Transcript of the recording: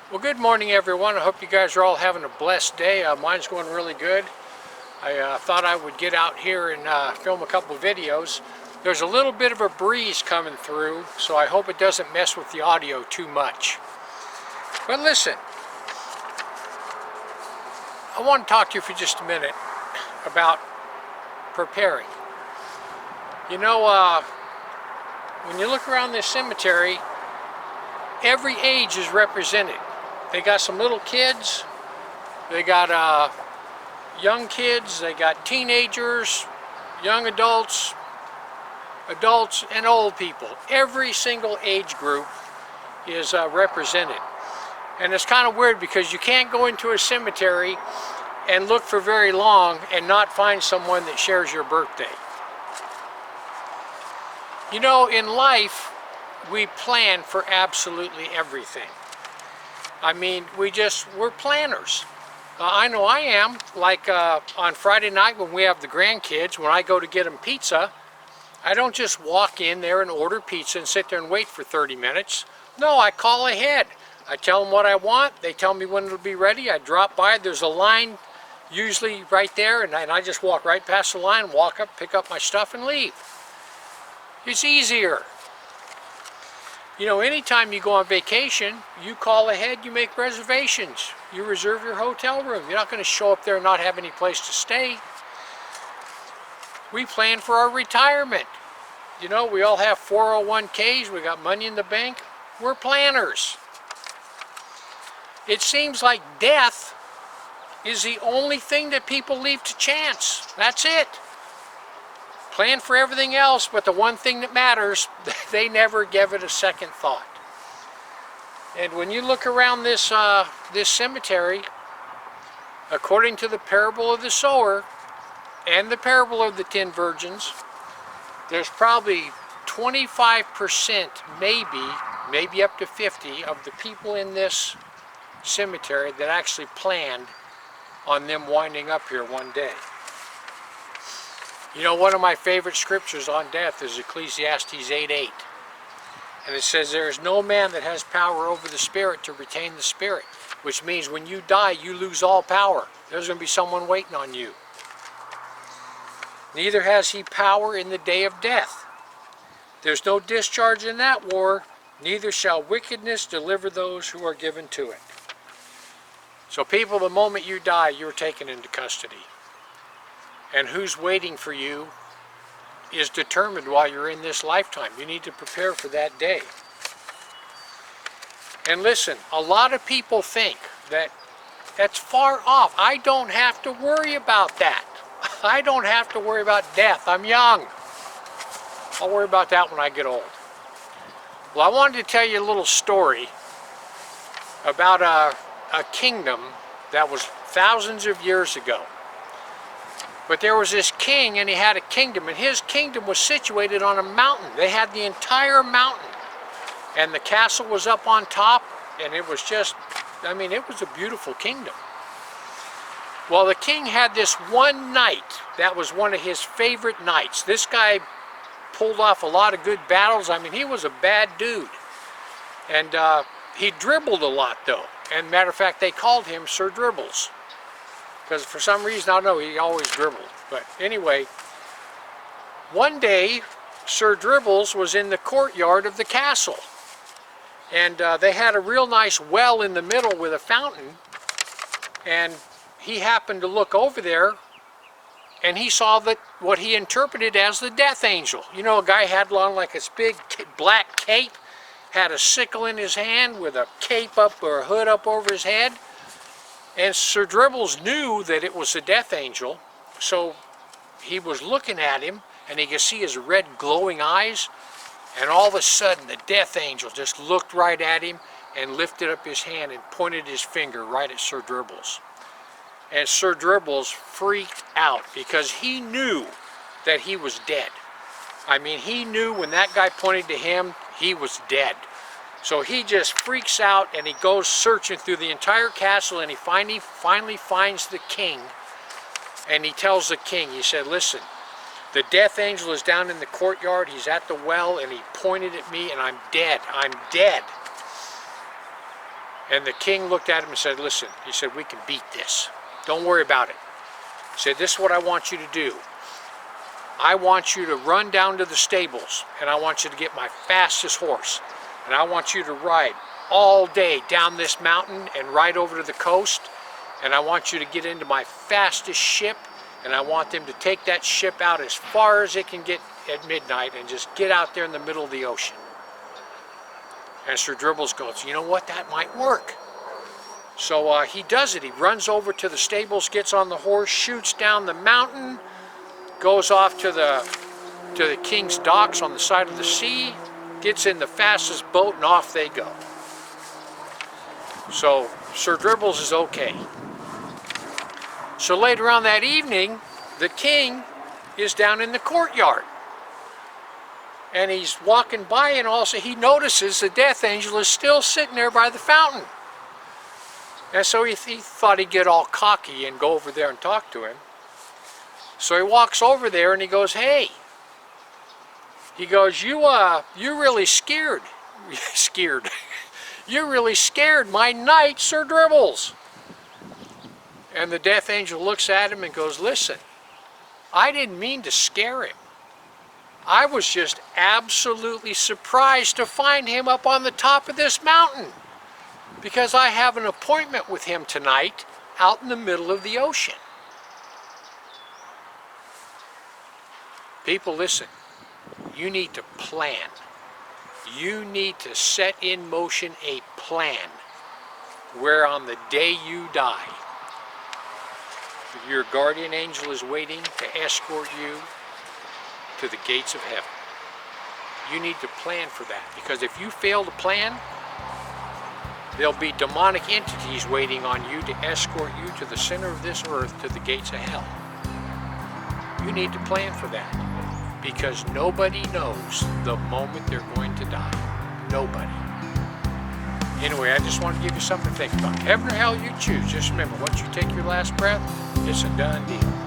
Well, good morning, everyone. I hope you guys are all having a blessed day. Mine's going really good. I thought I would get out here and film a couple of videos. There's a little bit of a breeze coming through, so I hope it doesn't mess with the audio too much. But listen, I want to talk to you for just a minute about preparing. You know, when you look around this cemetery, every age is represented. They got some little kids, they got young kids, they got teenagers, young adults, and old people. Every single age group is represented. And it's kind of weird because you can't go into a cemetery and look for very long and not find someone that shares your birthday. You know, in life, we plan for absolutely everything. I mean, we're planners. I know I am. Like on Friday night when we have the grandkids, when I go to get them pizza, I don't just walk in there and order pizza and sit there and wait for 30 minutes. No, I call ahead. I tell them what I want. They tell me when it'll be ready. I drop by. There's a line usually right there, and I just walk right past the line, walk up, pick up my stuff, and leave. It's easier. You know, anytime you go on vacation, you call ahead, you make reservations. You reserve your hotel room. You're not going to show up there and not have any place to stay. We plan for our retirement. You know, we all have 401ks. We got money in the bank. We're planners. It seems like death is the only thing that people leave to chance. That's it. Plan for everything else, but the one thing that matters, they never give it a second thought. And when you look around this cemetery, according to the parable of the sower and the parable of the 10 virgins, there's probably 25%, maybe up to 50 of the people in this cemetery that actually planned on them winding up here one day. You know, one of my favorite scriptures on death is Ecclesiastes 8:8. And it says, there is no man that has power over the spirit to retain the spirit. Which means when you die, you lose all power. There's going to be someone waiting on you. Neither has he power in the day of death. There's no discharge in that war. Neither shall wickedness deliver those who are given to it. So people, the moment you die, you're taken into custody. And who's waiting for you is determined while you're in this lifetime. You need to prepare for that day. And listen, a lot of people think that that's far off. I don't have to worry about that. I don't have to worry about death. I'm young. I'll worry about that when I get old. Well, I wanted to tell you a little story about a kingdom that was thousands of years ago. But there was this king, and he had a kingdom, and his kingdom was situated on a mountain. They had the entire mountain, and the castle was up on top, and it was just, I mean, it was a beautiful kingdom. Well, the king had this one night that was one of his favorite nights. This guy pulled off a lot of good battles. I mean, he was a bad dude. And he dribbled a lot, though. And matter of fact, they called him Sir Dribbles. Because for some reason, I don't know, he always dribbled. But anyway, one day, Sir Dribbles was in the courtyard of the castle. And they had a real nice well in the middle with a fountain. And he happened to look over there, and he saw that what he interpreted as the death angel. You know, a guy had on like this big black cape, had a sickle in his hand with a cape up or a hood up over his head. And Sir Dribbles knew that it was the death angel, so he was looking at him, and he could see his red glowing eyes, and all of a sudden the death angel just looked right at him and lifted up his hand and pointed his finger right at Sir Dribbles. And Sir Dribbles freaked out because he knew that he was dead. I mean, he knew when that guy pointed to him, he was dead. So he just freaks out, and he goes searching through the entire castle, and he finally finds the king. And he tells the king, he said, listen, the death angel is down in the courtyard, he's at the well, and he pointed at me, and I'm dead. I'm dead. And the king looked at him and said, listen, he said, we can beat this. Don't worry about it. He said, this is what I want you to do. I want you to run down to the stables, and I want you to get my fastest horse. And I want you to ride all day down this mountain and ride over to the coast. And I want you to get into my fastest ship, and I want them to take that ship out as far as it can get at midnight and just get out there in the middle of the ocean. And Sir Dribbles goes, you know what, that might work. So he does it. He runs over to the stables, gets on the horse, shoots down the mountain, goes off to the king's docks on the side of the sea, gets in the fastest boat, and off they go. So Sir Dribbles is okay. So later on that evening, the king is down in the courtyard. And he's walking by, and also he notices the death angel is still sitting there by the fountain. And so he thought he'd get all cocky and go over there and talk to him. So he walks over there and he goes, hey. He goes, you really scared. You really scared my knight, Sir Dribbles. And the death angel looks at him and goes, listen, I didn't mean to scare him. I was just absolutely surprised to find him up on the top of this mountain, because I have an appointment with him tonight out in the middle of the ocean. People, listen, you need to plan. You need to set in motion a plan where on the day you die, your guardian angel is waiting to escort you to the gates of heaven. You need to plan for that, because if you fail to plan, there'll be demonic entities waiting on you to escort you to the center of this earth, to the gates of hell. You need to plan for that, because nobody knows the moment they're going to die. Nobody. Anyway, I just want to give you something to think about. Heaven or hell, you choose. Just remember, once you take your last breath, it's a done deal.